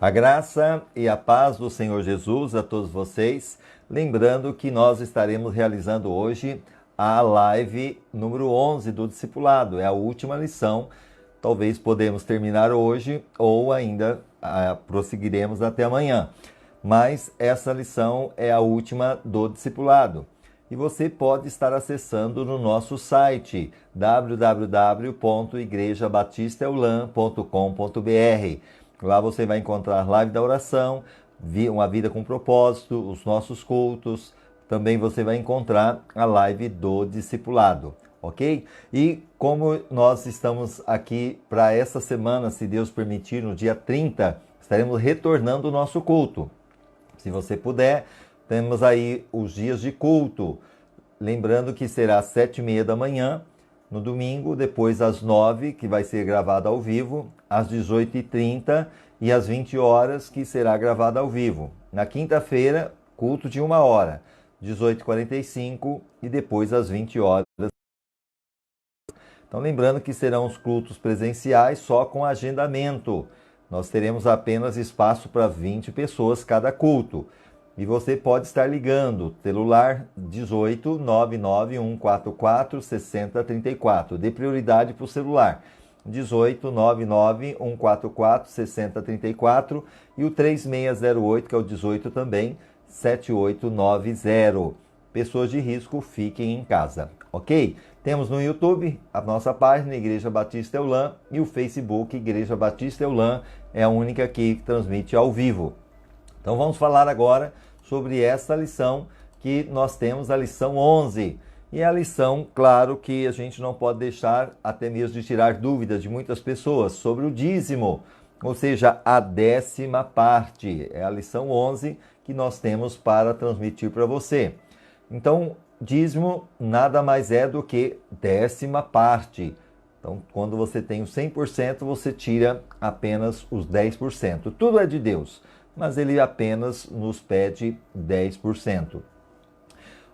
A graça e a paz do Senhor Jesus a todos vocês. Lembrando que nós estaremos realizando hoje a live número 11 do Discipulado. É a última lição. Talvez podemos terminar hoje ou ainda prosseguiremos até amanhã. Mas essa lição é a última do Discipulado. E você pode estar acessando no nosso site www.igrejabatistaeulan.com.br. Lá você vai encontrar live da oração, uma vida com propósito, os nossos cultos. Também você vai encontrar a live do discipulado, ok? E como nós estamos aqui para essa semana, se Deus permitir, no dia 30, estaremos retornando o nosso culto. Se você puder, temos aí os dias de culto. Lembrando que será às 7h30 da manhã, no domingo, depois às 9h, que vai ser gravado ao vivo, às 18h30 e às 20 horas, que será gravado ao vivo. Na quinta-feira, culto de 1 hora, 18h45 e depois às 20 horas. Então, lembrando que serão os cultos presenciais só com agendamento. Nós teremos apenas espaço para 20 pessoas cada culto. E você pode estar ligando, celular 18 99 144 6034. Dê prioridade para o celular. 18 99 144 6034 e o 3608, que é o 18 também, 7890. Pessoas de risco, fiquem em casa, ok? Temos no YouTube a nossa página Igreja Batista Eulan e o Facebook Igreja Batista Eulan é a única que transmite ao vivo. Então vamos falar agora sobre essa lição que nós temos, a lição 11. E é a lição, claro, que a gente não pode deixar até mesmo de tirar dúvidas de muitas pessoas sobre o dízimo, ou seja, a 10ª parte. É a lição 11 que nós temos para transmitir para você. Então, dízimo nada mais é do que 10ª parte. Então, quando você tem o 100%, você tira apenas os 10%. Tudo é de Deus, mas ele apenas nos pede 10%.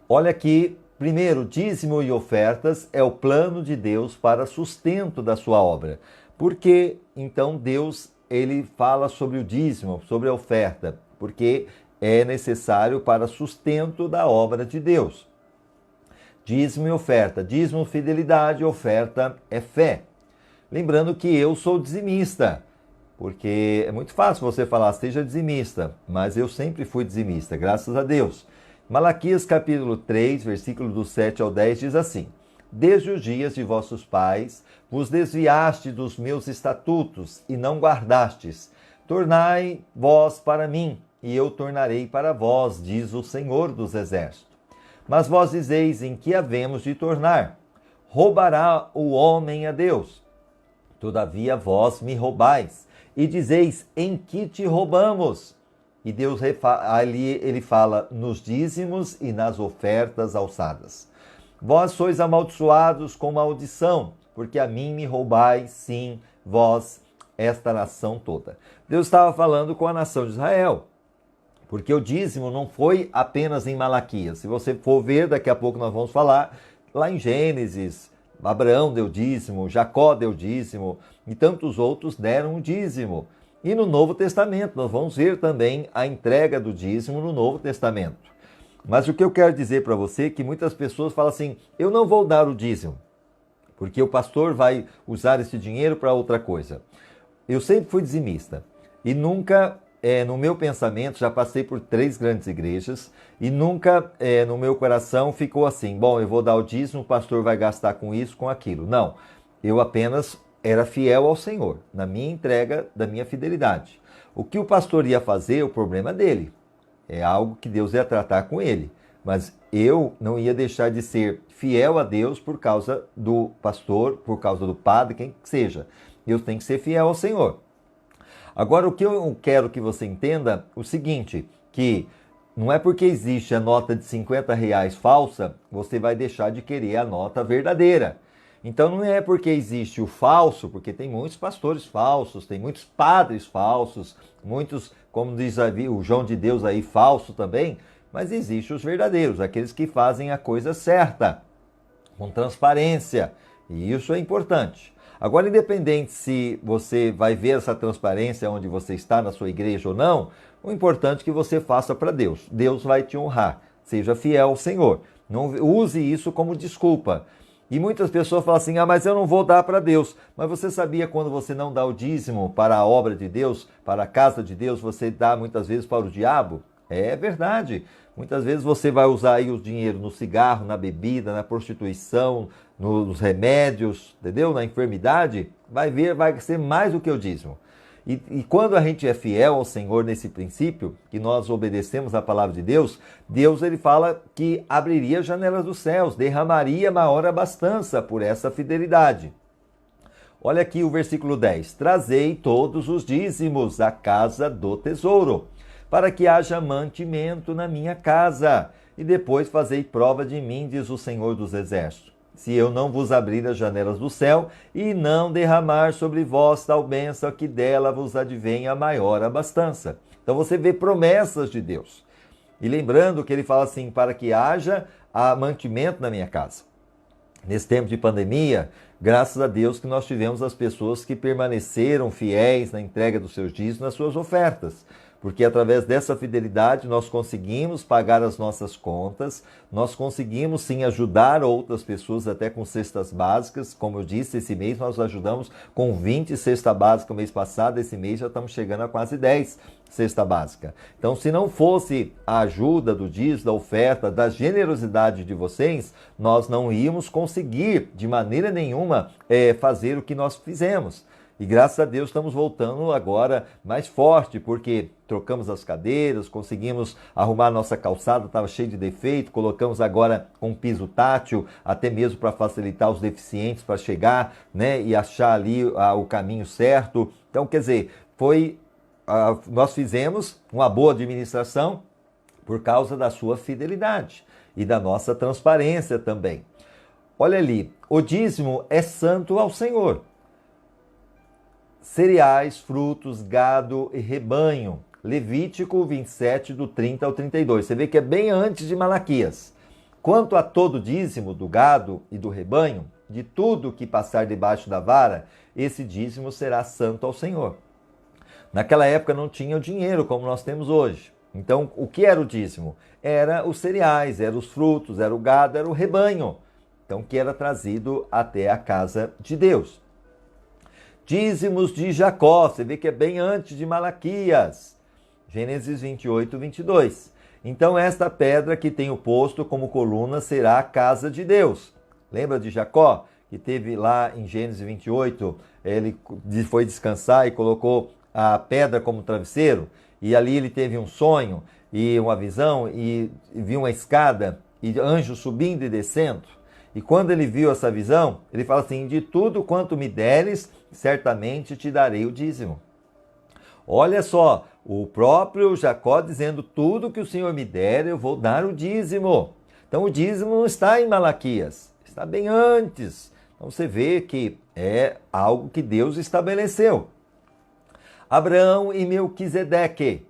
Olha aqui, primeiro, dízimo e ofertas é o plano de Deus para sustento da sua obra. Por que, então, Deus ele fala sobre o dízimo, sobre a oferta? Porque é necessário para sustento da obra de Deus. Dízimo e oferta. Dízimo, fidelidade, oferta é fé. Lembrando que eu sou dizimista, porque é muito fácil você falar, seja dizimista, mas eu sempre fui dizimista, graças a Deus. Malaquias capítulo 3, versículo do 7 ao 10 diz assim: Desde os dias de vossos pais vos desviaste dos meus estatutos e não guardastes. Tornai vós para mim, e eu tornarei para vós, diz o Senhor dos Exércitos. Mas vós dizeis, em que havemos de tornar? Roubará o homem a Deus? Todavia vós me roubais, e dizeis, em que te roubamos? E Deus ali ele fala nos dízimos e nas ofertas alçadas. Vós sois amaldiçoados com maldição, porque a mim me roubais, sim, vós, esta nação toda. Deus estava falando com a nação de Israel, porque o dízimo não foi apenas em Malaquias. Se você for ver, daqui a pouco nós vamos falar, lá em Gênesis, Abraão deu dízimo, Jacó deu dízimo e tantos outros deram o dízimo. E no Novo Testamento, nós vamos ver também a entrega do dízimo no Novo Testamento. Mas o que eu quero dizer para você é que muitas pessoas falam assim, eu não vou dar o dízimo, porque o pastor vai usar esse dinheiro para outra coisa. Eu sempre fui dizimista e nunca, no meu pensamento, já passei por 3 grandes igrejas e nunca no meu coração ficou assim, bom, eu vou dar o dízimo, o pastor vai gastar com isso, com aquilo. Não, eu apenas era fiel ao Senhor, na minha entrega da minha fidelidade. O que o pastor ia fazer, o problema dele. É algo que Deus ia tratar com ele. Mas eu não ia deixar de ser fiel a Deus por causa do pastor, por causa do padre, quem que seja. Eu tenho que ser fiel ao Senhor. Agora, o que eu quero que você entenda é o seguinte, que não é porque existe a nota de R$50 falsa, você vai deixar de querer a nota verdadeira. Então não é porque existe o falso, porque tem muitos pastores falsos, tem muitos padres falsos, muitos, como diz o João de Deus aí, falso também, mas existem os verdadeiros, aqueles que fazem a coisa certa, com transparência, e isso é importante. Agora, independente se você vai ver essa transparência onde você está na sua igreja ou não, o importante é que você faça para Deus. Deus vai te honrar. Seja fiel ao Senhor. Não use isso como desculpa. E muitas pessoas falam assim, mas eu não vou dar para Deus. Mas você sabia quando você não dá o dízimo para a obra de Deus, para a casa de Deus, você dá muitas vezes para o diabo? É verdade. Muitas vezes você vai usar aí o dinheiro no cigarro, na bebida, na prostituição, nos remédios, entendeu? Na enfermidade. Vai ser mais do que o dízimo. E quando a gente é fiel ao Senhor nesse princípio, que nós obedecemos a palavra de Deus, Deus ele fala que abriria janelas dos céus, derramaria maior abastança por essa fidelidade. Olha aqui o versículo 10. Trazei todos os dízimos à casa do tesouro, para que haja mantimento na minha casa, e depois fazei prova de mim, diz o Senhor dos Exércitos. Se eu não vos abrir as janelas do céu e não derramar sobre vós tal bênção, que dela vos advenha maior abastança. Então você vê promessas de Deus. E lembrando que ele fala assim, para que haja mantimento na minha casa. Nesse tempo de pandemia, graças a Deus que nós tivemos as pessoas que permaneceram fiéis na entrega dos seus dízimos, nas suas ofertas. Porque através dessa fidelidade nós conseguimos pagar as nossas contas, nós conseguimos sim ajudar outras pessoas até com cestas básicas. Como eu disse, esse mês nós ajudamos com 20 cestas básicas o mês passado, esse mês já estamos chegando a quase 10 cesta básica. Então, se não fosse a ajuda do dízimo, da oferta, da generosidade de vocês, nós não íamos conseguir de maneira nenhuma fazer o que nós fizemos. E graças a Deus estamos voltando agora mais forte, porque trocamos as cadeiras, conseguimos arrumar a nossa calçada, estava cheia de defeito, colocamos agora um piso tátil, até mesmo para facilitar os deficientes para chegar, né, e achar ali o caminho certo. Então, quer dizer, nós fizemos uma boa administração por causa da sua fidelidade e da nossa transparência também. Olha ali, o dízimo é santo ao Senhor. Cereais, frutos, gado e rebanho. Levítico 27, do 30 ao 32. Você vê que é bem antes de Malaquias. Quanto a todo dízimo do gado e do rebanho, de tudo que passar debaixo da vara, esse dízimo será santo ao Senhor. Naquela época não tinha o dinheiro como nós temos hoje. Então, o que era o dízimo? Era os cereais, eram os frutos, era o gado, era o rebanho. Então, que era trazido até a casa de Deus. Dízimos de Jacó, você vê que é bem antes de Malaquias. Gênesis 28, 22. Então, esta pedra que tenho posto como coluna será a casa de Deus. Lembra de Jacó? Que teve lá em Gênesis 28, ele foi descansar e colocou a pedra como travesseiro. E ali ele teve um sonho e uma visão e viu uma escada e anjos subindo e descendo. E quando ele viu essa visão, ele fala assim, de tudo quanto me deres, certamente te darei o dízimo. Olha só, o próprio Jacó dizendo, tudo que o Senhor me der, eu vou dar o dízimo. Então o dízimo não está em Malaquias, está bem antes. Então você vê que é algo que Deus estabeleceu. Abraão e Melquisedeque.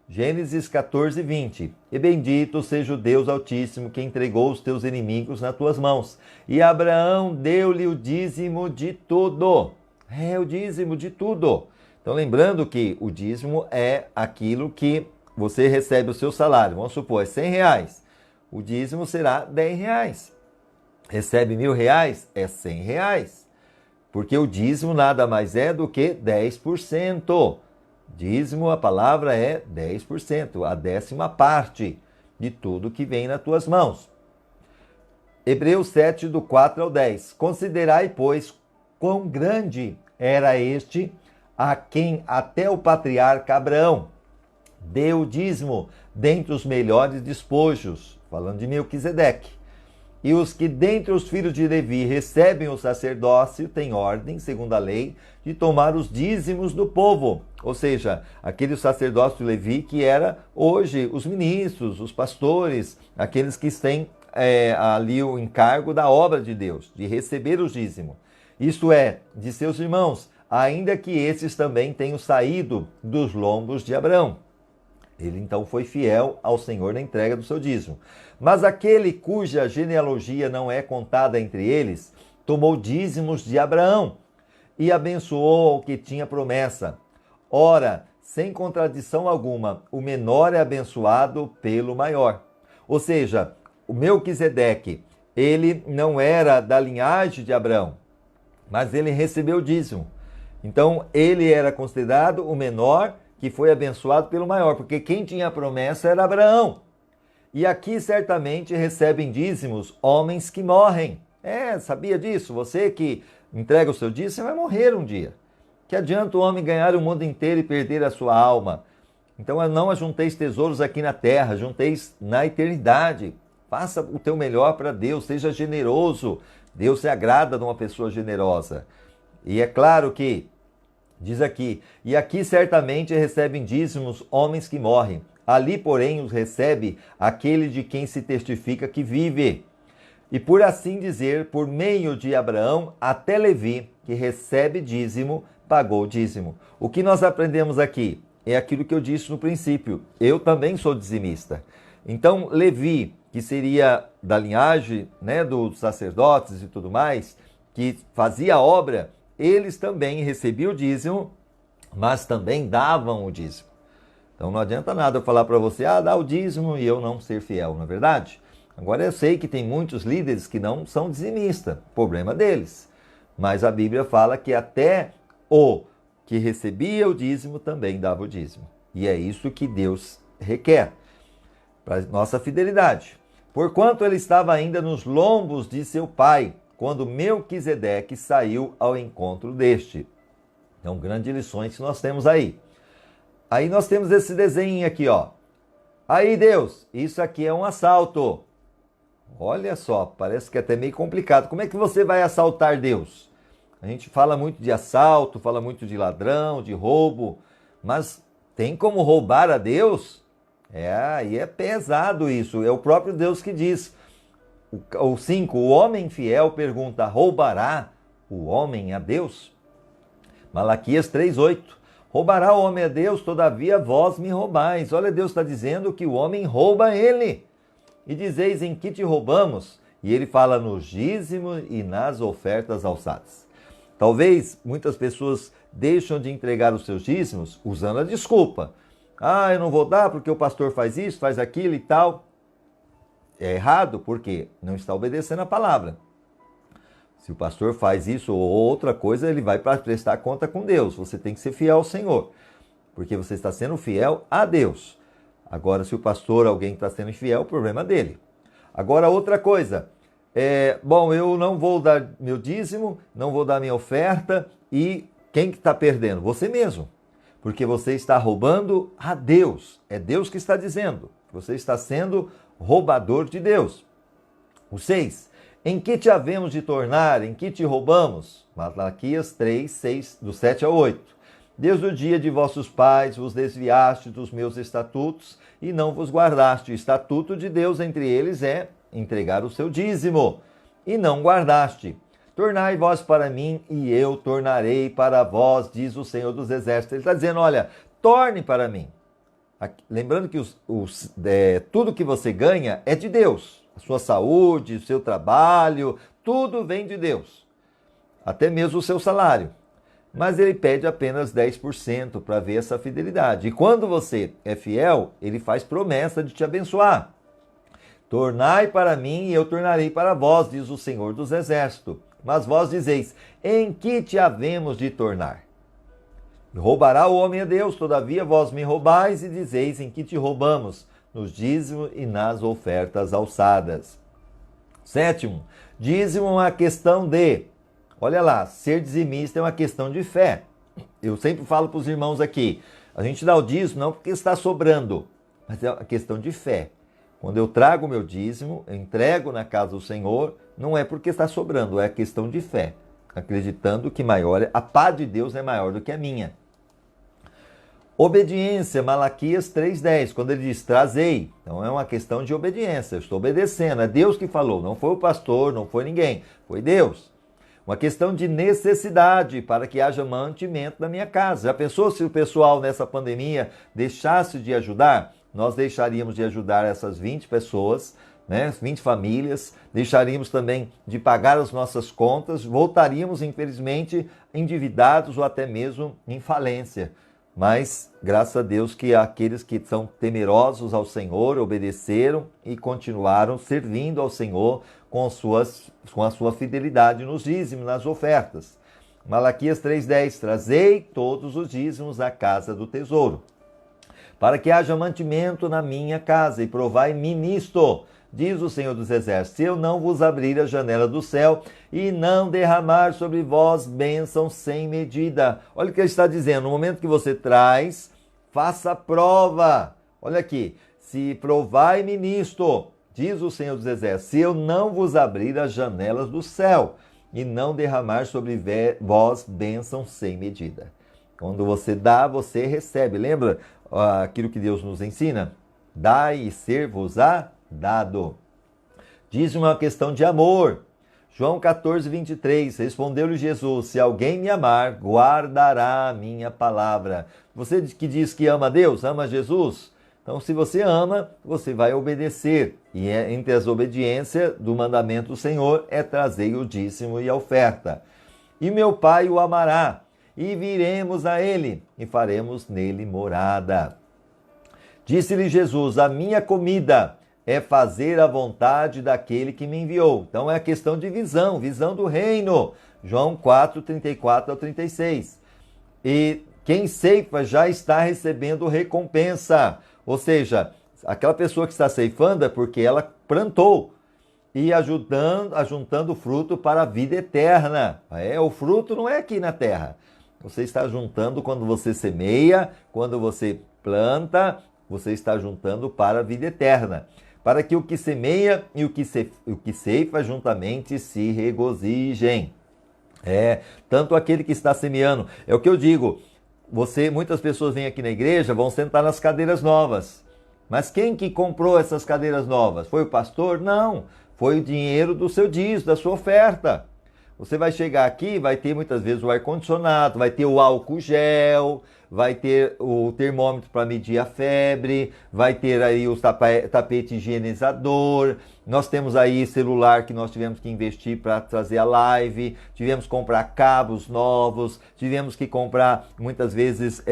Gênesis 14, 20. E bendito seja o Deus Altíssimo que entregou os teus inimigos nas tuas mãos. E Abraão deu-lhe o dízimo de tudo. O dízimo de tudo. Então lembrando que o dízimo é aquilo que você recebe o seu salário. Vamos supor, é R$100. O dízimo será R$10. Recebe R$1.000, é R$100. Porque o dízimo nada mais é do que 10%. Dízimo, a palavra é 10%, a 10ª parte de tudo que vem nas tuas mãos. Hebreus 7, do 4 ao 10. Considerai, pois, quão grande era este a quem até o patriarca Abraão deu o dízimo dentre os melhores despojos, falando de Melquisedeque. E os que dentre os filhos de Levi recebem o sacerdócio têm ordem, segundo a lei, de tomar os dízimos do povo. Ou seja, aquele sacerdócio de Levi que era hoje os ministros, os pastores, aqueles que têm ali o encargo da obra de Deus, de receber o dízimo. Isto é, de seus irmãos, ainda que esses também tenham saído dos lombos de Abraão. Ele então foi fiel ao Senhor na entrega do seu dízimo. Mas aquele cuja genealogia não é contada entre eles, tomou dízimos de Abraão e abençoou o que tinha promessa. Ora, sem contradição alguma, o menor é abençoado pelo maior. Ou seja, o Melquisedeque, ele não era da linhagem de Abraão, mas ele recebeu o dízimo. Então, ele era considerado o menor que foi abençoado pelo maior, porque quem tinha a promessa era Abraão. E aqui certamente recebem dízimos homens que morrem. Sabia disso? Você que entrega o seu dízimo vai morrer um dia. Que adianta o homem ganhar o mundo inteiro e perder a sua alma? Então não ajunteis tesouros aqui na terra, junteis na eternidade. Faça o teu melhor para Deus, seja generoso. Deus se agrada de uma pessoa generosa. E é claro que, diz aqui, e aqui certamente recebem dízimos homens que morrem. Ali, porém, os recebe aquele de quem se testifica que vive. E por assim dizer, por meio de Abraão, até Levi, que recebe dízimo, pagou dízimo. O que nós aprendemos aqui é aquilo que eu disse no princípio. Eu também sou dizimista. Então, Levi, que seria da linhagem, dos sacerdotes e tudo mais, que fazia a obra, eles também recebiam o dízimo, mas também davam o dízimo. Então não adianta nada eu falar para você, dá o dízimo e eu não ser fiel, não é verdade? Agora eu sei que tem muitos líderes que não são dizimistas, problema deles. Mas a Bíblia fala que até o que recebia o dízimo também dava o dízimo. E é isso que Deus requer para nossa fidelidade. Porquanto ele estava ainda nos lombos de seu pai, quando Melquisedeque saiu ao encontro deste. Então, grandes lições que nós temos aí. Aí nós temos esse desenho aqui, ó. Aí, Deus, isso aqui é um assalto. Olha só, parece que é até meio complicado. Como é que você vai assaltar Deus? A gente fala muito de assalto, fala muito de ladrão, de roubo, mas tem como roubar a Deus? Aí é pesado isso. É o próprio Deus que diz. O 5, o homem fiel pergunta, roubará o homem a Deus? Malaquias 3:8. Roubará o homem a Deus, todavia vós me roubais. Olha, Deus está dizendo que o homem rouba ele. E dizeis, em que te roubamos? E ele fala nos dízimos e nas ofertas alçadas. Talvez muitas pessoas deixam de entregar os seus dízimos usando a desculpa. Eu não vou dar porque o pastor faz isso, faz aquilo e tal. É errado porque não está obedecendo a palavra. Se o pastor faz isso ou outra coisa, ele vai para prestar conta com Deus. Você tem que ser fiel ao Senhor, porque você está sendo fiel a Deus. Agora, se o pastor, alguém está sendo infiel, o problema é dele. Agora, outra coisa. Eu não vou dar meu dízimo, não vou dar minha oferta, e quem que está perdendo? Você mesmo. Porque você está roubando a Deus. É Deus que está dizendo. Você está sendo roubador de Deus. O 6. Em que te havemos de tornar? Em que te roubamos? Malaquias 3:6, do 7 ao 8. Desde o dia de vossos pais vos desviaste dos meus estatutos e não vos guardaste. O estatuto de Deus entre eles é entregar o seu dízimo. E não guardaste. Tornai vós para mim e eu tornarei para vós, diz o Senhor dos Exércitos. Ele está dizendo, olha, torne para mim. Lembrando que tudo que você ganha é de Deus. A sua saúde, o seu trabalho, tudo vem de Deus. Até mesmo o seu salário. Mas ele pede apenas 10% para ver essa fidelidade. E quando você é fiel, ele faz promessa de te abençoar. Tornai para mim e eu tornarei para vós, diz o Senhor dos Exércitos. Mas vós dizeis, em que te havemos de tornar? Roubará o homem a Deus, todavia vós me roubais e dizeis, em que te roubamos? Nos dízimos e nas ofertas alçadas. 7, dízimo é uma questão de, olha lá, ser dizimista é uma questão de fé. Eu sempre falo para os irmãos aqui, a gente dá o dízimo não porque está sobrando, mas é uma questão de fé. Quando eu trago o meu dízimo, eu entrego na casa do Senhor, não é porque está sobrando, é questão de fé. Acreditando que a paz de Deus é maior do que a minha. Obediência, Malaquias 3:10, quando ele diz, trazei. Então é uma questão de obediência, eu estou obedecendo, é Deus que falou, não foi o pastor, não foi ninguém, foi Deus. Uma questão de necessidade para que haja mantimento na minha casa. Já pensou se o pessoal nessa pandemia deixasse de ajudar? Nós deixaríamos de ajudar essas 20 pessoas, né? 20 famílias, deixaríamos também de pagar as nossas contas, voltaríamos, infelizmente, endividados ou até mesmo em falência. Mas, graças a Deus, que aqueles que são temerosos ao Senhor obedeceram e continuaram servindo ao Senhor com a sua fidelidade nos dízimos, nas ofertas. Malaquias 3,10: trazei todos os dízimos à casa do tesouro, para que haja mantimento na minha casa, e provai-me nisto, diz o Senhor dos Exércitos, se eu não vos abrir a janela do céu e não derramar sobre vós bênção sem medida. Olha o que ele está dizendo, no momento que você traz, faça prova. Olha aqui, se provai-me nisto, diz o Senhor dos Exércitos, se eu não vos abrir as janelas do céu e não derramar sobre vós bênção sem medida. Quando você dá, você recebe. Lembra aquilo que Deus nos ensina? Dai e ser-vos-á dado. Dízimo é uma questão de amor. João 14:23, respondeu-lhe Jesus, se alguém me amar, guardará a minha palavra. Você que diz que ama Deus, ama Jesus? Então, se você ama, você vai obedecer. E entre as obediências do mandamento do Senhor é trazer o dízimo e a oferta. E meu Pai o amará, e viremos a ele, e faremos nele morada. Disse-lhe Jesus, a minha comida é fazer a vontade daquele que me enviou. Então é a questão de visão do reino. João 4:34-36. E quem ceifa já está recebendo recompensa. Ou seja, aquela pessoa que está ceifando é porque ela plantou e ajuntando fruto para a vida eterna. O fruto não é aqui na terra. Você está juntando quando você semeia, quando você planta, você está juntando para a vida eterna. Para que o que semeia e o que ceifa juntamente se regozijem. Tanto aquele que está semeando. É o que eu digo. Muitas pessoas vêm aqui na igreja, vão sentar nas cadeiras novas. Mas quem que comprou essas cadeiras novas? Foi o pastor? Não. Foi o dinheiro do seu dízimo, da sua oferta. Você vai chegar aqui, vai ter muitas vezes o ar-condicionado, vai ter o álcool gel, vai ter o termômetro para medir a febre, vai ter aí o tapete higienizador, nós temos aí celular que nós tivemos que investir para trazer a live, tivemos que comprar cabos novos, tivemos que comprar muitas vezes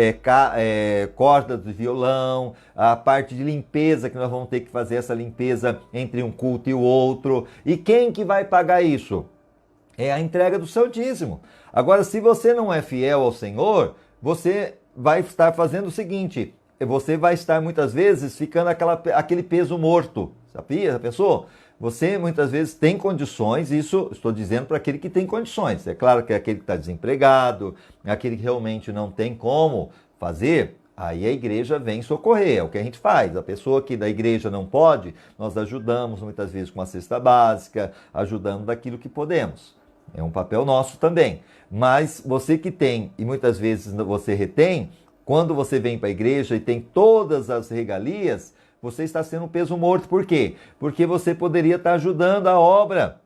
cordas de violão, a parte de limpeza que nós vamos ter que fazer essa limpeza entre um culto e o outro. E quem que vai pagar isso? É a entrega do seu dízimo. Agora, se você não é fiel ao Senhor, você vai estar fazendo o seguinte, você vai estar muitas vezes ficando aquele peso morto. Sabia? Já pensou? Você muitas vezes tem condições, isso estou dizendo para aquele que tem condições. É claro que é aquele que está desempregado, aquele que realmente não tem como fazer, aí a igreja vem socorrer, é o que a gente faz. A pessoa que da igreja não pode, nós ajudamos muitas vezes com a cesta básica, ajudando daquilo que podemos. É um papel nosso também. Mas você que tem, e muitas vezes você retém, quando você vem para a igreja e tem todas as regalias, você está sendo um peso morto. Por quê? Porque você poderia estar ajudando a obra.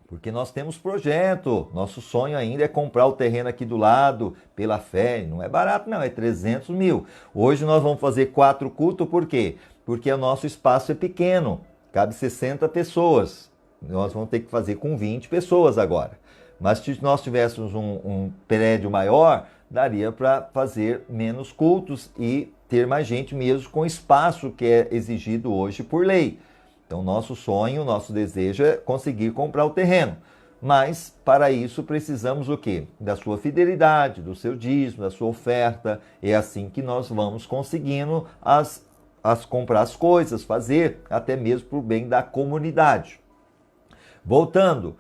Porque nós temos projeto. Nosso sonho ainda é comprar o terreno aqui do lado, pela fé. Não é barato não, é 300 mil. Hoje nós vamos fazer 4 cultos, por quê? Porque o nosso espaço é pequeno, cabe 60 pessoas. Nós vamos ter que fazer com 20 pessoas agora. Mas se nós tivéssemos um prédio maior, daria para fazer menos cultos e ter mais gente mesmo com espaço que é exigido hoje por lei. Então, nosso sonho, nosso desejo é conseguir comprar o terreno. Mas, para isso, precisamos o quê? Da sua fidelidade, do seu dízimo, da sua oferta. É assim que nós vamos conseguindo comprar as coisas, fazer, até mesmo para o bem da comunidade. Voltando,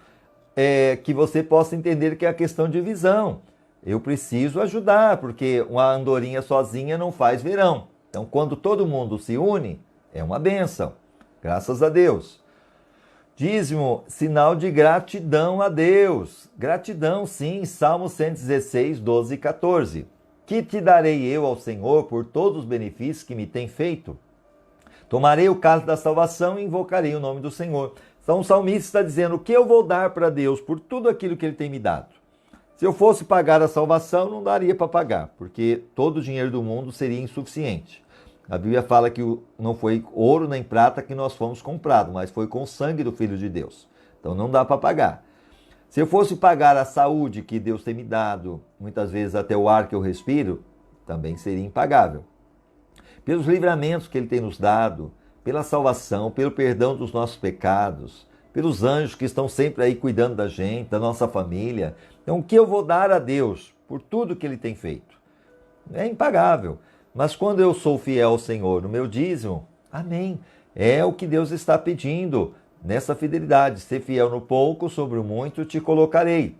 que você possa entender que é a questão de visão. Eu preciso ajudar, porque uma andorinha sozinha não faz verão. Então, quando todo mundo se une, é uma bênção. Graças a Deus. Dízimo, sinal de gratidão a Deus. Gratidão, sim, Salmo 116, 12 e 14. Que te darei eu ao Senhor por todos os benefícios que me tem feito? Tomarei o cálice da salvação e invocarei o nome do Senhor. Então o salmista está dizendo, o que eu vou dar para Deus por tudo aquilo que Ele tem me dado? Se eu fosse pagar a salvação, não daria para pagar, porque todo o dinheiro do mundo seria insuficiente. A Bíblia fala que não foi ouro nem prata que nós fomos comprados, mas foi com o sangue do Filho de Deus. Então não dá para pagar. Se eu fosse pagar a saúde que Deus tem me dado, muitas vezes até o ar que eu respiro, também seria impagável. Pelos livramentos que Ele tem nos dado, pela salvação, pelo perdão dos nossos pecados, pelos anjos que estão sempre aí cuidando da gente, da nossa família. Então, o que eu vou dar a Deus por tudo que Ele tem feito? É impagável. Mas quando eu sou fiel ao Senhor no meu dízimo, amém. É o que Deus está pedindo nessa fidelidade. Ser fiel no pouco, sobre o muito te colocarei.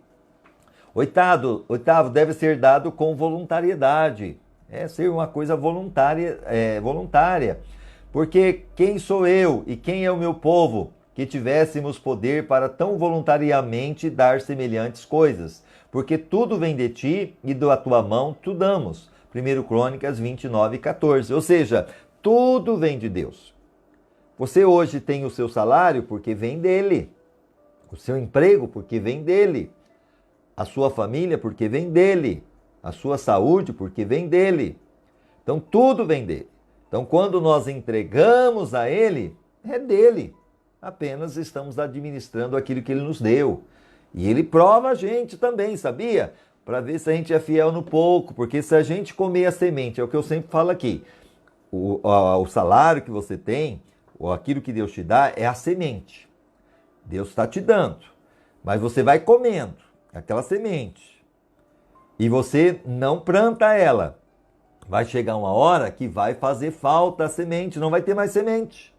Oitavo, deve ser dado com voluntariedade. É ser uma coisa voluntária. Porque quem sou eu e quem é o meu povo que tivéssemos poder para tão voluntariamente dar semelhantes coisas? Porque tudo vem de ti e da tua mão tu damos. 1 Crônicas 29:14. Ou seja, tudo vem de Deus. Você hoje tem o seu salário porque vem dele. O seu emprego porque vem dele. A sua família porque vem dele. A sua saúde porque vem dele. Então tudo vem dele. Então quando nós entregamos a ele, é dele. Apenas estamos administrando aquilo que ele nos deu. E ele prova a gente também, sabia? Para ver se a gente é fiel no pouco. Porque se a gente comer a semente, é o que eu sempre falo aqui, o salário que você tem, ou aquilo que Deus te dá, é a semente. Deus está te dando. Mas você vai comendo aquela semente. E você não planta ela. Vai chegar uma hora que vai fazer falta a semente, não vai ter mais semente.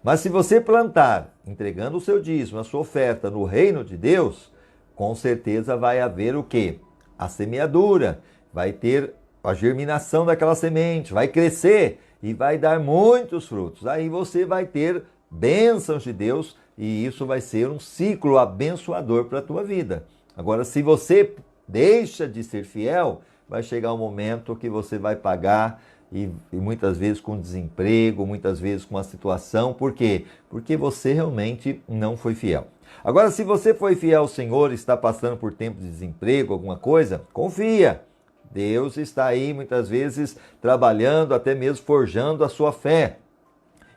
Mas se você plantar, entregando o seu dízimo, a sua oferta no reino de Deus, com certeza vai haver o quê? A semeadura, vai ter a germinação daquela semente, vai crescer e vai dar muitos frutos. Aí você vai ter bênçãos de Deus e isso vai ser um ciclo abençoador para a tua vida. Agora, se você deixa de ser fiel, vai chegar um momento que você vai pagar e muitas vezes com desemprego, muitas vezes com uma situação. Por quê? Porque você realmente não foi fiel. Agora, se você foi fiel ao Senhor e está passando por tempo de desemprego, alguma coisa, confia. Deus está aí muitas vezes trabalhando, até mesmo forjando a sua fé.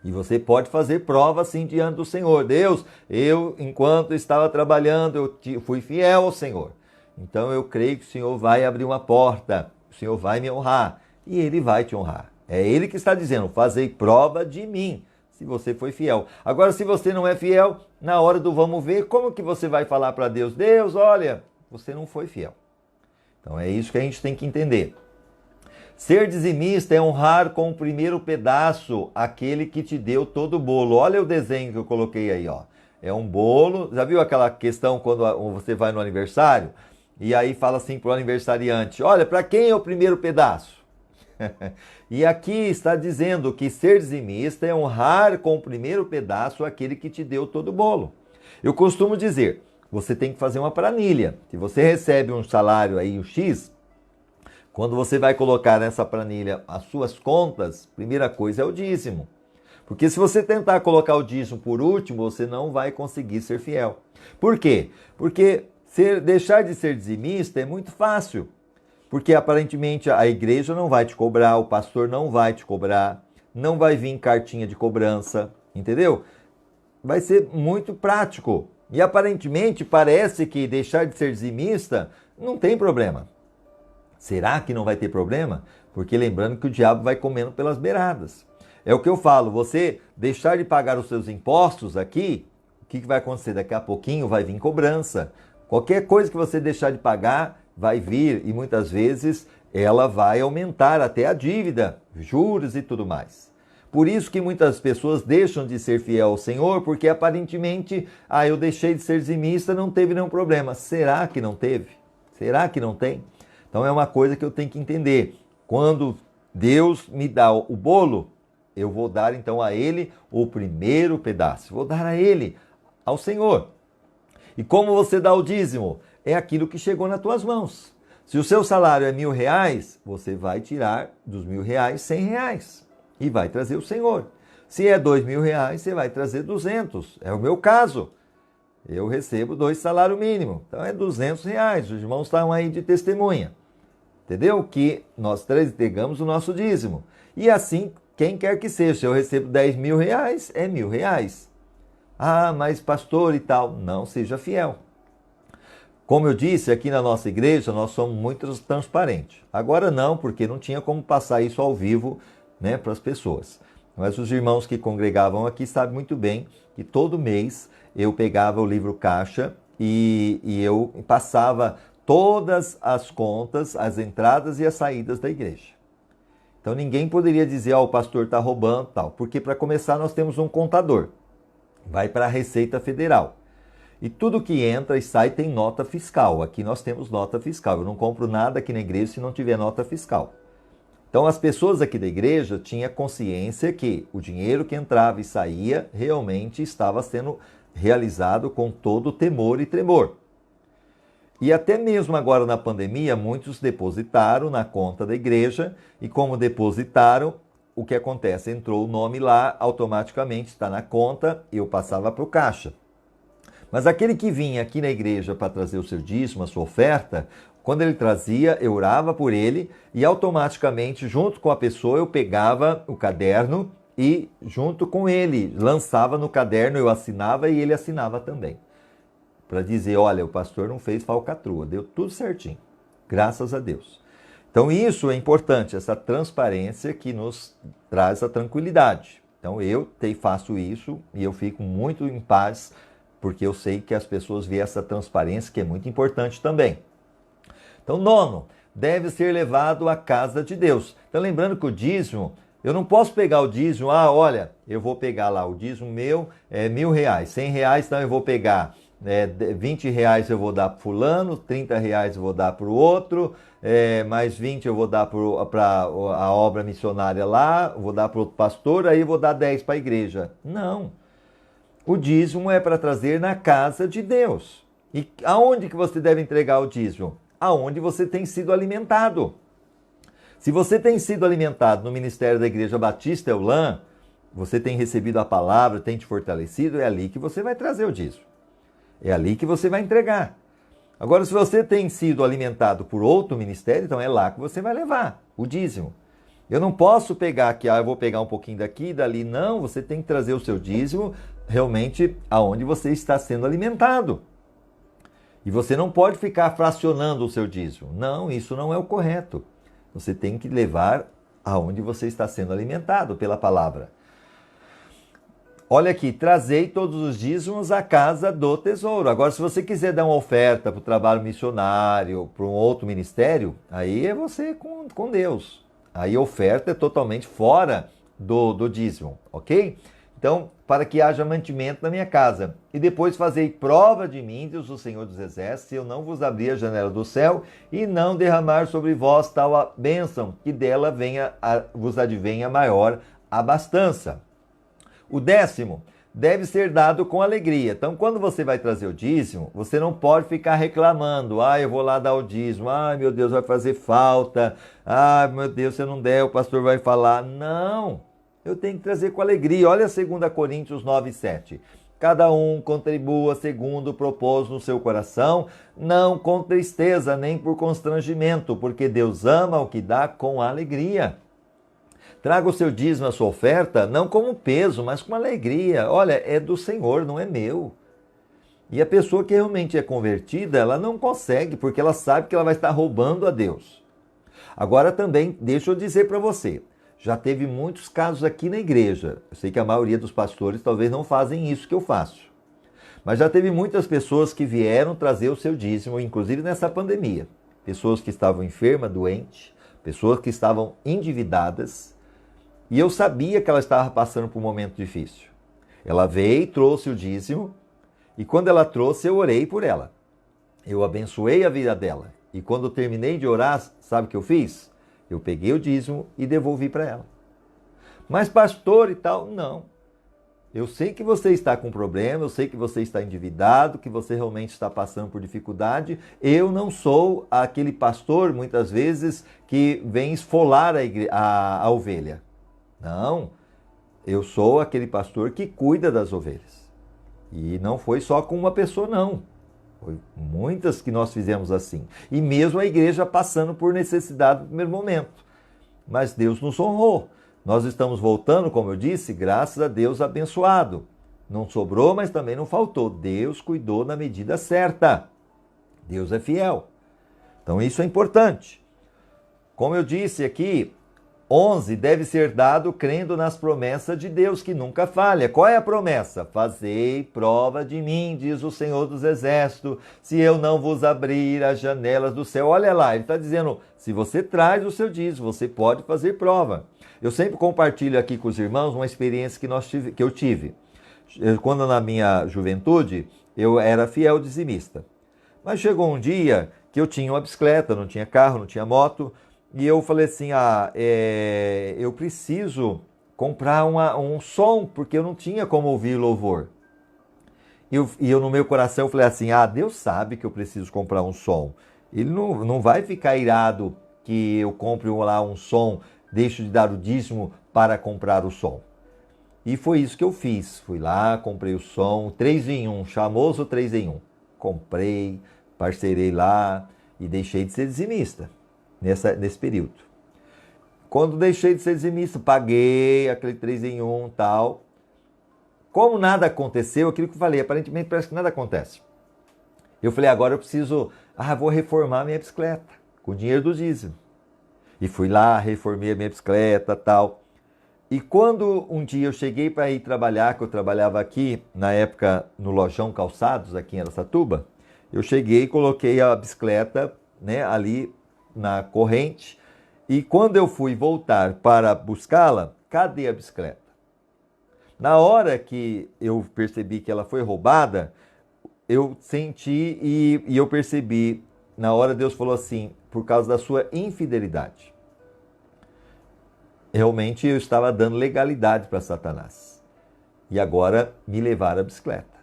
E você pode fazer prova assim diante do Senhor. Deus, eu enquanto estava trabalhando, eu fui fiel ao Senhor. Então eu creio que o Senhor vai abrir uma porta, o Senhor vai me honrar e Ele vai te honrar. É Ele que está dizendo, fazei prova de mim, se você foi fiel. Agora, se você não é fiel, na hora do vamos ver, como que você vai falar para Deus? Deus, olha, você não foi fiel. Então é isso que a gente tem que entender. Ser dizimista é honrar com o primeiro pedaço aquele que te deu todo o bolo. Olha o desenho que eu coloquei aí, ó. É um bolo. Já viu aquela questão quando você vai no aniversário? E aí fala assim para o aniversariante, olha, para quem é o primeiro pedaço? E aqui está dizendo que ser dizimista é honrar com o primeiro pedaço aquele que te deu todo o bolo. Eu costumo dizer, você tem que fazer uma planilha. Se você recebe um salário aí, um X, quando você vai colocar nessa planilha as suas contas, primeira coisa é o dízimo. Porque se você tentar colocar o dízimo por último, você não vai conseguir ser fiel. Por quê? Porque deixar de ser dizimista é muito fácil. Porque aparentemente a igreja não vai te cobrar, o pastor não vai te cobrar, não vai vir cartinha de cobrança, entendeu? Vai ser muito prático. E aparentemente parece que deixar de ser dizimista não tem problema. Será que não vai ter problema? Porque lembrando que o diabo vai comendo pelas beiradas. É o que eu falo, você deixar de pagar os seus impostos aqui, o que vai acontecer? Daqui a pouquinho vai vir cobrança. Qualquer coisa que você deixar de pagar vai vir e muitas vezes ela vai aumentar até a dívida, juros e tudo mais. Por isso que muitas pessoas deixam de ser fiel ao Senhor, porque aparentemente, eu deixei de ser dizimista, não teve nenhum problema. Será que não teve? Será que não tem? Então é uma coisa que eu tenho que entender. Quando Deus me dá o bolo, eu vou dar então a Ele o primeiro pedaço. Vou dar a Ele, ao Senhor. E como você dá o dízimo? É aquilo que chegou nas tuas mãos. Se o seu salário é R$1.000, você vai tirar dos R$1.000 R$100 e vai trazer o Senhor. Se é R$2.000, você vai trazer 200. É o meu caso. Eu recebo 2 salários mínimos, então é R$200. Os irmãos estão aí de testemunha. Entendeu? Que nós entregamos o nosso dízimo. E assim quem quer que seja, se eu recebo 10 mil reais, é R$ 1.000. Ah, mas pastor e tal, não, seja fiel. Como eu disse, aqui na nossa igreja nós somos muito transparentes. Agora não, porque não tinha como passar isso ao vivo, né, para as pessoas. Mas os irmãos que congregavam aqui sabem muito bem que todo mês eu pegava o livro caixa e eu passava todas as contas, as entradas e as saídas da igreja. Então ninguém poderia dizer, ó, o pastor está roubando, tal, porque para começar nós temos um contador. Vai para a Receita Federal. E tudo que entra e sai tem nota fiscal. Aqui nós temos nota fiscal. Eu não compro nada aqui na igreja se não tiver nota fiscal. Então as pessoas aqui da igreja tinham consciência que o dinheiro que entrava e saía realmente estava sendo realizado com todo temor e tremor. E até mesmo agora na pandemia, muitos depositaram na conta da igreja e como depositaram, o que acontece? Entrou o nome lá, automaticamente está na conta e eu passava para o caixa. Mas aquele que vinha aqui na igreja para trazer o seu dízimo, a sua oferta, quando ele trazia, eu orava por ele e automaticamente, junto com a pessoa, eu pegava o caderno e junto com ele, lançava no caderno, eu assinava e ele assinava também. Para dizer, olha, o pastor não fez falcatrua, deu tudo certinho, graças a Deus. Então isso é importante, essa transparência que nos traz a tranquilidade. Então eu faço isso e eu fico muito em paz, porque eu sei que as pessoas veem essa transparência que é muito importante também. Então, nono, deve ser levado à casa de Deus. Então, lembrando que o dízimo, eu não posso pegar o dízimo, olha, eu vou pegar lá, o dízimo meu é R$ 1.000, R$ 100, então eu vou pegar R$ 20 eu vou dar para fulano, R$ 30 eu vou dar para o outro, mais 20 eu vou dar para a obra missionária lá, vou dar para o outro pastor, aí eu vou dar 10 para a igreja. Não. O dízimo é para trazer na casa de Deus. E aonde que você deve entregar o dízimo? Aonde você tem sido alimentado. Se você tem sido alimentado no ministério da Igreja Batista Eulã, você tem recebido a palavra, tem te fortalecido, é ali que você vai trazer o dízimo. É ali que você vai entregar. Agora, se você tem sido alimentado por outro ministério, então é lá que você vai levar o dízimo. Eu não posso pegar aqui, eu vou pegar um pouquinho daqui e dali. Não, você tem que trazer o seu dízimo realmente aonde você está sendo alimentado. E você não pode ficar fracionando o seu dízimo. Não, isso não é o correto. Você tem que levar aonde você está sendo alimentado pela palavra. Olha aqui, trazei todos os dízimos à casa do tesouro. Agora, se você quiser dar uma oferta para o trabalho missionário, para um outro ministério, aí é você com Deus. Aí a oferta é totalmente fora do dízimo, ok? Então, para que haja mantimento na minha casa. E depois fazei prova de mim, diz o Senhor dos Exércitos, se eu não vos abrir a janela do céu e não derramar sobre vós tal a bênção, que dela vos advenha maior abastança. O 10º deve ser dado com alegria. Então, quando você vai trazer o dízimo, você não pode ficar reclamando. Eu vou lá dar o dízimo. Meu Deus, vai fazer falta. Meu Deus, se eu não der, o pastor vai falar. Não, eu tenho que trazer com alegria. Olha 2 Coríntios 9:7. Cada um contribua segundo o propósito no seu coração, não com tristeza nem por constrangimento, porque Deus ama o que dá com alegria. Traga o seu dízimo, a sua oferta, não como peso, mas com alegria. Olha, é do Senhor, não é meu. E a pessoa que realmente é convertida, ela não consegue, porque ela sabe que ela vai estar roubando a Deus. Agora também, deixa eu dizer para você, já teve muitos casos aqui na igreja. Eu sei que a maioria dos pastores talvez não fazem isso que eu faço. Mas já teve muitas pessoas que vieram trazer o seu dízimo, inclusive nessa pandemia. Pessoas que estavam enfermas, doentes, pessoas que estavam endividadas. E eu sabia que ela estava passando por um momento difícil. Ela veio e trouxe o dízimo. E quando ela trouxe, eu orei por ela. Eu abençoei a vida dela. E quando eu terminei de orar, sabe o que eu fiz? Eu peguei o dízimo e devolvi para ela. Mas pastor e tal, não. Eu sei que você está com problema, eu sei que você está endividado, que você realmente está passando por dificuldade. Eu não sou aquele pastor, muitas vezes, que vem esfolar a ovelha. Não, eu sou aquele pastor que cuida das ovelhas. E não foi só com uma pessoa, não. Foi muitas que nós fizemos assim. E mesmo a igreja passando por necessidade no primeiro momento. Mas Deus nos honrou. Nós estamos voltando, como eu disse, graças a Deus abençoado. Não sobrou, mas também não faltou. Deus cuidou na medida certa. Deus é fiel. Então isso é importante. Como eu disse aqui, 11 deve ser dado crendo nas promessas de Deus, que nunca falha. Qual é a promessa? Fazei prova de mim, diz o Senhor dos Exércitos, se eu não vos abrir as janelas do céu. Olha lá, ele está dizendo, se você traz o seu dízimo, você pode fazer prova. Eu sempre compartilho aqui com os irmãos uma experiência que eu tive. Quando na minha juventude, eu era fiel dizimista. Mas chegou um dia que eu tinha uma bicicleta, não tinha carro, não tinha moto, e eu falei assim, eu preciso comprar um som, porque eu não tinha como ouvir louvor. E eu no meu coração falei assim, Deus sabe que eu preciso comprar um som. Ele não vai ficar irado que eu compre lá um som, deixo de dar o dízimo para comprar o som. E foi isso que eu fiz. Fui lá, comprei o som, 3 em 1, famoso 3 em 1. Comprei, parcerei lá e deixei de ser dizimista nesse período. Quando deixei de ser dizimista, paguei aquele 3 em 1 e tal. Como nada aconteceu, aquilo que eu falei, aparentemente parece que nada acontece. Eu falei, agora eu preciso, vou reformar minha bicicleta com o dinheiro do dízimo. E fui lá, reformei a minha bicicleta e tal. E quando um dia eu cheguei para ir trabalhar, que eu trabalhava aqui, na época no Lojão Calçados, aqui em Araçatuba, eu cheguei e coloquei a bicicleta, né, ali na corrente, e quando eu fui voltar para buscá-la, cadê a bicicleta? Na hora que eu percebi que ela foi roubada, eu senti e eu percebi, na hora Deus falou assim, por causa da sua infidelidade. Realmente eu estava dando legalidade para Satanás. E agora me levaram a bicicleta.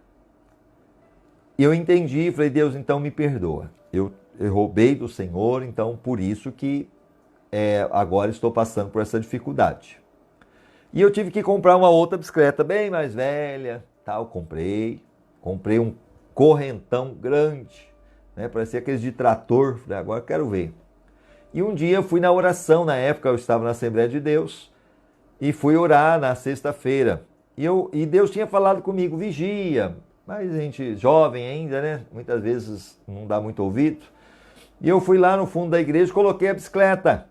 E eu entendi e falei, Deus, então me perdoa. Eu roubei do Senhor, então por isso que agora estou passando por essa dificuldade. E eu tive que comprar uma outra bicicleta bem mais velha, tal, comprei um correntão grande, né, parecia aqueles de trator, falei, agora eu quero ver. E um dia eu fui na oração, na época eu estava na Assembleia de Deus, e fui orar na sexta-feira. E Deus tinha falado comigo, vigia, mas a gente jovem ainda, né, muitas vezes não dá muito ouvido. E eu fui lá no fundo da igreja, coloquei a bicicleta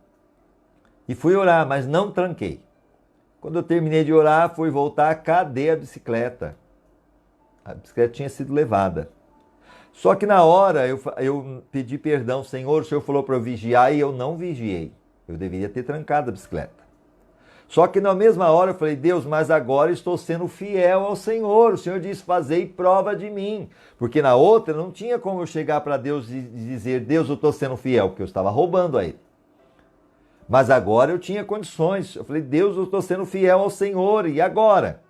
e fui orar, mas não tranquei. Quando eu terminei de orar, fui voltar, cadê a bicicleta? A bicicleta tinha sido levada. Só que na hora eu pedi perdão, Senhor, o Senhor falou para eu vigiar e eu não vigiei. Eu deveria ter trancado a bicicleta. Só que na mesma hora eu falei, Deus, mas agora estou sendo fiel ao Senhor. O Senhor disse, fazei prova de mim. Porque na outra não tinha como eu chegar para Deus e dizer, Deus, eu estou sendo fiel, porque eu estava roubando a Ele. Mas agora eu tinha condições. Eu falei, Deus, eu estou sendo fiel ao Senhor, e agora?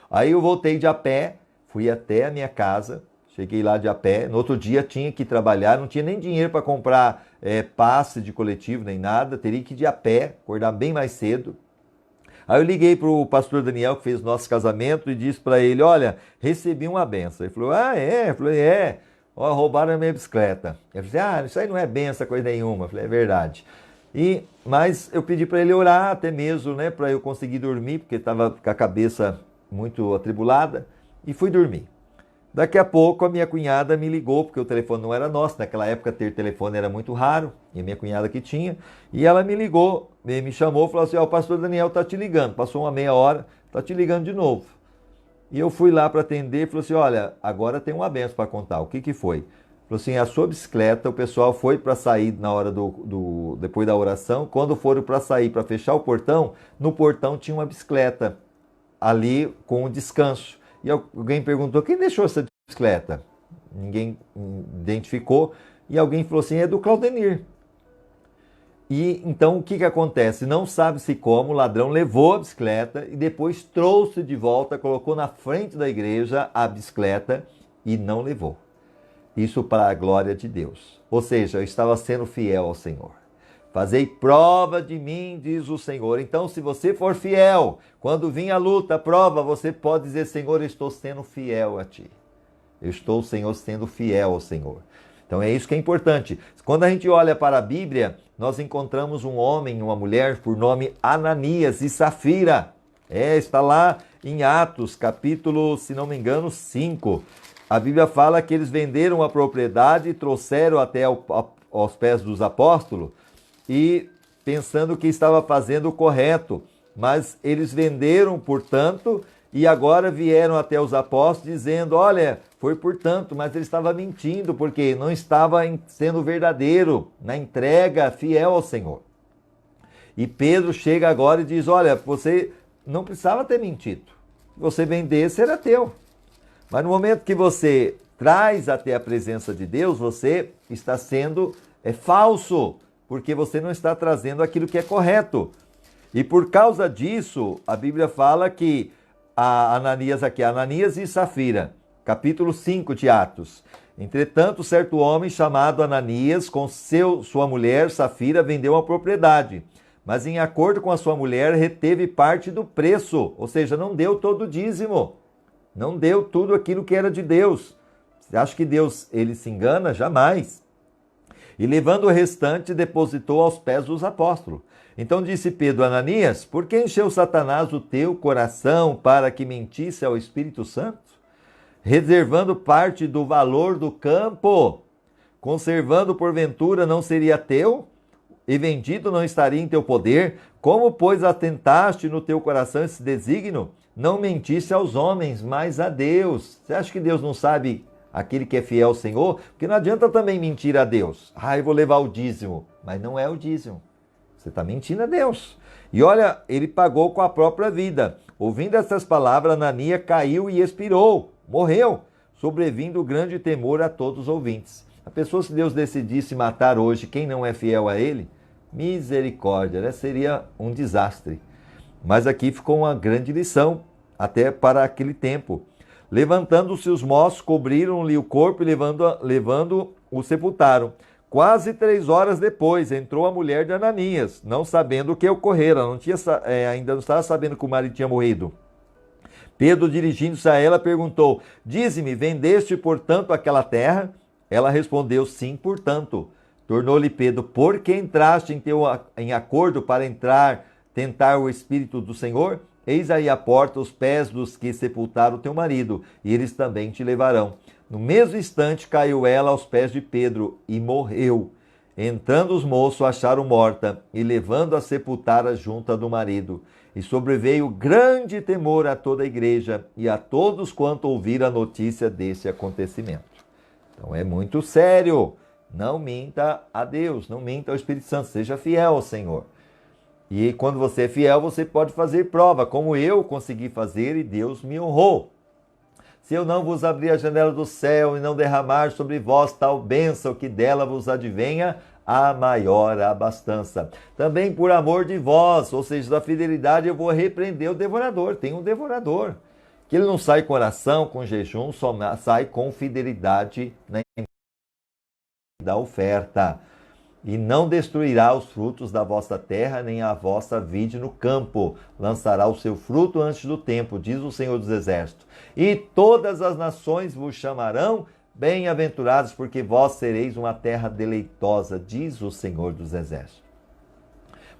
Aí eu voltei de a pé, fui até a minha casa, cheguei lá de a pé. No outro dia tinha que trabalhar, não tinha nem dinheiro para comprar passe de coletivo, nem nada. Teria que ir de a pé, acordar bem mais cedo. Aí eu liguei para o pastor Daniel, que fez o nosso casamento, e disse para ele, olha, recebi uma benção. Ele falou, é? Eu falei, ó, roubaram a minha bicicleta. Ele falou, isso aí não é benção, coisa nenhuma. Eu falei, é verdade. Mas eu pedi para ele orar até mesmo, né, para eu conseguir dormir, porque estava com a cabeça muito atribulada, e fui dormir. Daqui a pouco a minha cunhada me ligou, porque o telefone não era nosso, naquela época ter telefone era muito raro, e a minha cunhada que tinha, e ela me ligou, me chamou e falou assim, o pastor Daniel está te ligando, passou uma meia hora, está te ligando de novo. E eu fui lá para atender e falou assim, olha, agora tem uma benção para contar, o que foi? Falou assim, a sua bicicleta, o pessoal foi para sair na hora depois da oração, quando foram para sair, para fechar o portão, no portão tinha uma bicicleta ali com um descanso. E alguém perguntou, quem deixou essa bicicleta? Ninguém identificou. E alguém falou assim, é do Claudenir. E então o que acontece? Não sabe-se como, o ladrão levou a bicicleta e depois trouxe de volta, colocou na frente da igreja a bicicleta e não levou. Isso para a glória de Deus. Ou seja, eu estava sendo fiel ao Senhor. Fazei prova de mim, diz o Senhor. Então, se você for fiel, quando vir a luta, a prova, você pode dizer, Senhor, eu estou sendo fiel a Ti. Eu estou, Senhor, sendo fiel ao Senhor. Então, é isso que é importante. Quando a gente olha para a Bíblia, nós encontramos um homem, uma mulher, por nome Ananias e Safira. Está lá em Atos, capítulo, se não me engano, 5. A Bíblia fala que eles venderam a propriedade e trouxeram até aos pés dos apóstolos, e pensando que estava fazendo o correto, mas eles venderam, portanto, e agora vieram até os apóstolos dizendo, olha, foi por tanto, mas ele estava mentindo, porque não estava sendo verdadeiro na entrega fiel ao Senhor. E Pedro chega agora e diz, olha, você não precisava ter mentido. Se você vendesse, era teu. Mas no momento que você traz até a presença de Deus, você está sendo falso, porque você não está trazendo aquilo que é correto. E por causa disso, a Bíblia fala que Ananias e Safira, capítulo 5 de Atos. Entretanto, certo homem chamado Ananias, com sua mulher Safira, vendeu a propriedade, mas em acordo com a sua mulher, reteve parte do preço, ou seja, não deu todo o dízimo, não deu tudo aquilo que era de Deus. Você acha que Deus, ele se engana? Jamais. E levando o restante, depositou aos pés dos apóstolos. Então disse Pedro a Ananias, por que encheu Satanás o teu coração para que mentisse ao Espírito Santo? Reservando parte do valor do campo, conservando porventura não seria teu? E vendido não estaria em teu poder? Como, pois, atentaste no teu coração esse desígnio? Não mentiste aos homens, mas a Deus. Você acha que Deus não sabe aquele que é fiel ao Senhor? Porque não adianta também mentir a Deus. Eu vou levar o dízimo. Mas não é o dízimo. Você está mentindo a Deus. E olha, ele pagou com a própria vida. Ouvindo essas palavras, Ananias caiu e expirou, morreu, sobrevindo grande temor a todos os ouvintes. A pessoa, se Deus decidisse matar hoje quem não é fiel a ele, misericórdia, né? Seria um desastre. Mas aqui ficou uma grande lição, até para aquele tempo. Levantando-se os moços, cobriram-lhe o corpo e levando-o sepultaram. Quase 3 horas depois, entrou a mulher de Ananias, não sabendo o que ocorrera, ainda não estava sabendo que o marido tinha morrido. Pedro, dirigindo-se a ela, perguntou, dize-me, vendeste, portanto, aquela terra? Ela respondeu, sim, portanto. Tornou-lhe Pedro, por que entraste em acordo para tentar o Espírito do Senhor? Eis aí a porta, os pés dos que sepultaram teu marido, e eles também te levarão. No mesmo instante caiu ela aos pés de Pedro e morreu. Entrando os moços, acharam morta e levando-a sepultaram junto do marido. E sobreveio grande temor a toda a igreja e a todos quanto ouviram a notícia desse acontecimento. Então é muito sério. Não minta a Deus, não minta ao Espírito Santo, seja fiel ao Senhor. E quando você é fiel, você pode fazer prova, como eu consegui fazer e Deus me honrou. Se eu não vos abrir a janela do céu e não derramar sobre vós tal bênção que dela vos advenha, a maior abastança. Também por amor de vós, ou seja, da fidelidade, eu vou repreender o devorador. Tem um devorador, que ele não sai com oração, com jejum, só sai com fidelidade da oferta. E não destruirá os frutos da vossa terra, nem a vossa vide no campo. Lançará o seu fruto antes do tempo, diz o Senhor dos Exércitos. E todas as nações vos chamarão bem-aventurados, porque vós sereis uma terra deleitosa, diz o Senhor dos Exércitos.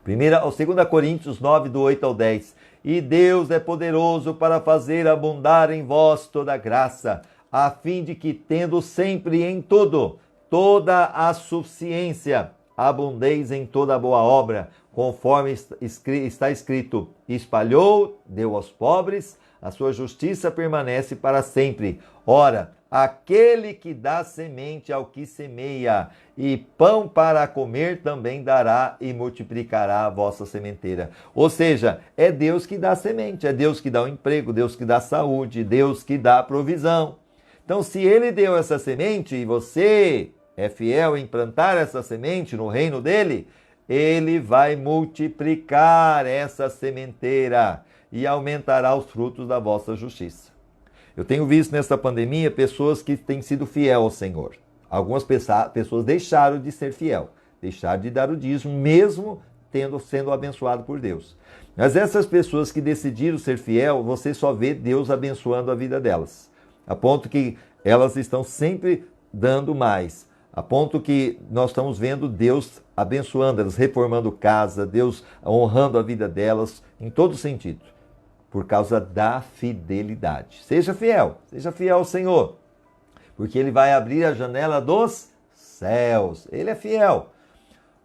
2 Coríntios 9, do 8 ao 10. E Deus é poderoso para fazer abundar em vós toda graça, a fim de que, tendo sempre em tudo toda a suficiência, abundeis em toda boa obra, conforme está escrito, espalhou, deu aos pobres, a sua justiça permanece para sempre. Ora, aquele que dá semente ao que semeia, e pão para comer também dará e multiplicará a vossa sementeira. Ou seja, é Deus que dá semente, é Deus que dá o emprego, Deus que dá saúde, Deus que dá a provisão. Então, se Ele deu essa semente e você é fiel em plantar essa semente no reino dele, ele vai multiplicar essa sementeira e aumentará os frutos da vossa justiça. Eu tenho visto nesta pandemia pessoas que têm sido fiel ao Senhor. Algumas pessoas deixaram de ser fiel, deixaram de dar o dízimo, mesmo sendo abençoado por Deus. Mas essas pessoas que decidiram ser fiel, você só vê Deus abençoando a vida delas, a ponto que elas estão sempre dando mais. A ponto que nós estamos vendo Deus abençoando elas, reformando casa, Deus honrando a vida delas em todo sentido, por causa da fidelidade. Seja fiel ao Senhor, porque Ele vai abrir a janela dos céus. Ele é fiel.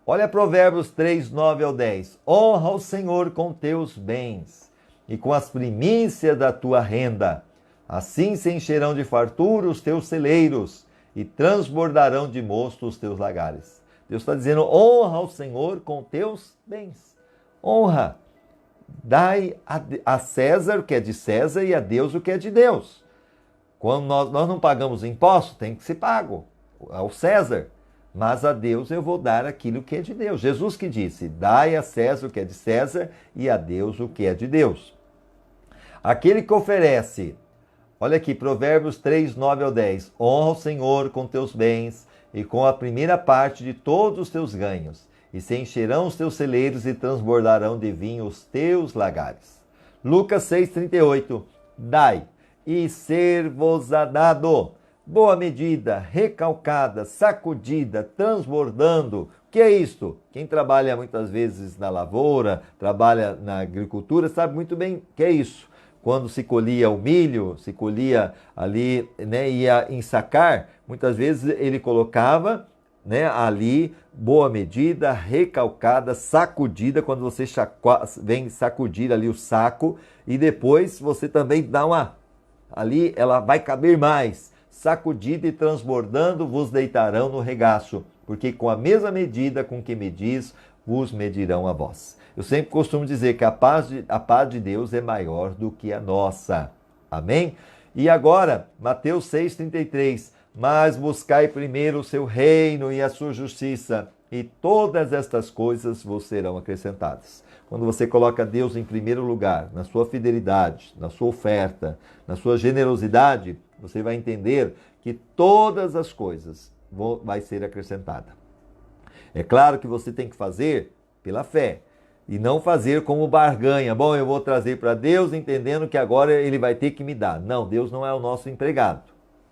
Olha Provérbios 3, 9 ao 10. Honra o Senhor com teus bens e com as primícias da tua renda. Assim se encherão de fartura os teus celeiros e transbordarão de mosto os teus lagares. Deus está dizendo, honra o Senhor com teus bens. Honra. Dai a César o que é de César e a Deus o que é de Deus. Quando nós não pagamos imposto, tem que ser pago ao César. Mas a Deus eu vou dar aquilo que é de Deus. Jesus que disse, dai a César o que é de César e a Deus o que é de Deus. Aquele que oferece, olha aqui, Provérbios 3, 9 ao 10. Honra o Senhor com teus bens e com a primeira parte de todos os teus ganhos. E se encherão os teus celeiros e transbordarão de vinho os teus lagares. Lucas 6, 38. Dai e ser-vos-á dado. Boa medida, recalcada, sacudida, transbordando. O que é isto? Quem trabalha muitas vezes na lavoura, trabalha na agricultura, sabe muito bem o que é isso. Quando se colhia o milho, se colhia ali, né, ia ensacar, muitas vezes ele colocava, né, ali, boa medida, recalcada, sacudida, quando você vem sacudir ali o saco, e depois você também dá ali ela vai caber mais. Sacudida e transbordando vos deitarão no regaço, porque com a mesma medida com que medis, vos medirão a vós. Eu sempre costumo dizer que a paz de Deus é maior do que a nossa. Amém? E agora, Mateus 6,33. Mas buscai primeiro o seu reino e a sua justiça, e todas estas coisas vos serão acrescentadas. Quando você coloca Deus em primeiro lugar, na sua fidelidade, na sua oferta, na sua generosidade, você vai entender que todas as coisas vai ser acrescentada. É claro que você tem que fazer pela fé e não fazer como barganha. Bom, eu vou trazer para Deus entendendo que agora Ele vai ter que me dar. Não, Deus não é o nosso empregado.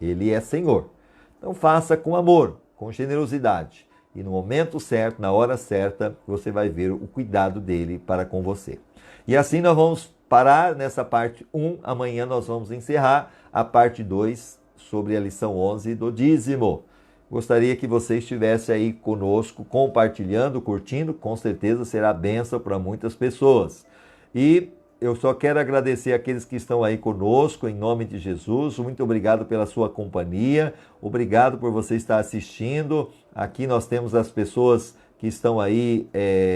Ele é Senhor. Então faça com amor, com generosidade. E no momento certo, na hora certa, você vai ver o cuidado dele para com você. E assim nós vamos parar nessa parte 1. Amanhã nós vamos encerrar a parte 2 sobre a lição 11 do dízimo. Gostaria que você estivesse aí conosco, compartilhando, curtindo. Com certeza será bênção para muitas pessoas. E eu só quero agradecer aqueles que estão aí conosco, em nome de Jesus. Muito obrigado pela sua companhia. Obrigado por você estar assistindo. Aqui nós temos as pessoas que estão aí,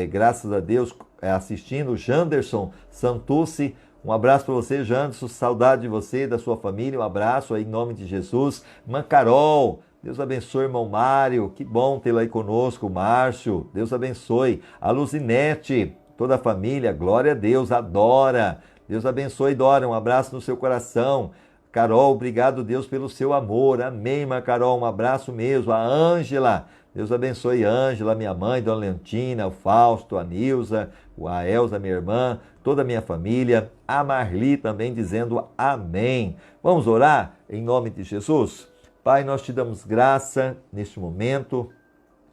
graças a Deus, assistindo. Janderson Santucci, um abraço para você, Janderson. Saudade de você, da sua família. Um abraço aí em nome de Jesus. Irmã Carol, Deus abençoe, irmão Mário. Que bom tê-lo aí conosco, Márcio. Deus abençoe. A Luzinete, toda a família, glória a Deus, adora. Deus abençoe, Dora, um abraço no seu coração. Carol, obrigado, Deus, pelo seu amor. Amém, irmã Carol, um abraço mesmo. A Ângela, Deus abençoe, Ângela, minha mãe, Dona Leontina, o Fausto, a Nilza, a Elza, minha irmã, toda a minha família. A Marli também dizendo amém. Vamos orar em nome de Jesus? Pai, nós te damos graça neste momento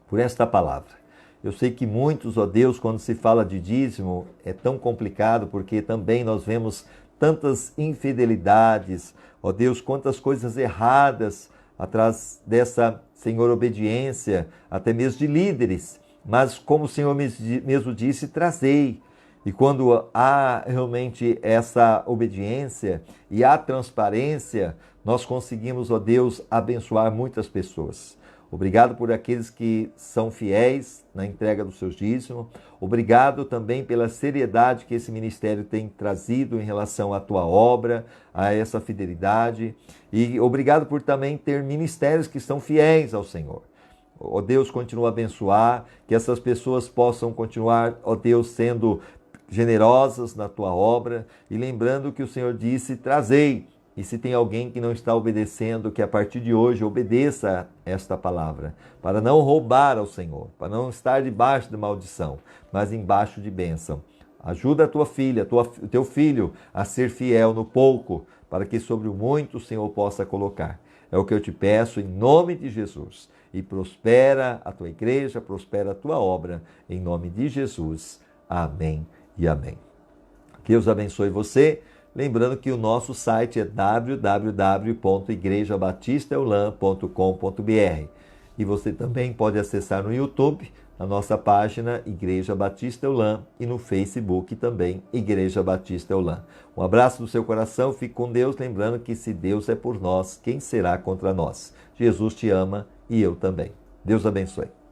por esta palavra. Eu sei que muitos, ó Deus, quando se fala de dízimo, é tão complicado, porque também nós vemos tantas infidelidades, ó Deus, quantas coisas erradas atrás dessa, Senhor, obediência, até mesmo de líderes. Mas como o Senhor mesmo disse, trazei. E quando há realmente essa obediência e a transparência, nós conseguimos, ó Deus, abençoar muitas pessoas. Obrigado por aqueles que são fiéis na entrega dos seus dízimos. Obrigado também pela seriedade que esse ministério tem trazido em relação à tua obra, a essa fidelidade. E obrigado por também ter ministérios que são fiéis ao Senhor. Ó Deus, continua a abençoar, que essas pessoas possam continuar, ó Deus, sendo generosas na tua obra. E lembrando que o Senhor disse, trazei. E se tem alguém que não está obedecendo, que a partir de hoje obedeça esta palavra, para não roubar ao Senhor, para não estar debaixo de maldição, mas embaixo de bênção. Ajuda a tua filha, o teu filho a ser fiel no pouco, para que sobre o muito o Senhor possa colocar. É o que eu te peço em nome de Jesus. e prospera a tua igreja, prospera a tua obra, em nome de Jesus. Amém e amém. Que Deus abençoe você. Lembrando que o nosso site é www.igrejabatistaeulam.com.br e você também pode acessar no YouTube, na nossa página Igreja Batista Eulam e no Facebook também Igreja Batista Eulam. Um abraço do seu coração, fique com Deus, lembrando que se Deus é por nós, quem será contra nós? Jesus te ama e eu também. Deus abençoe.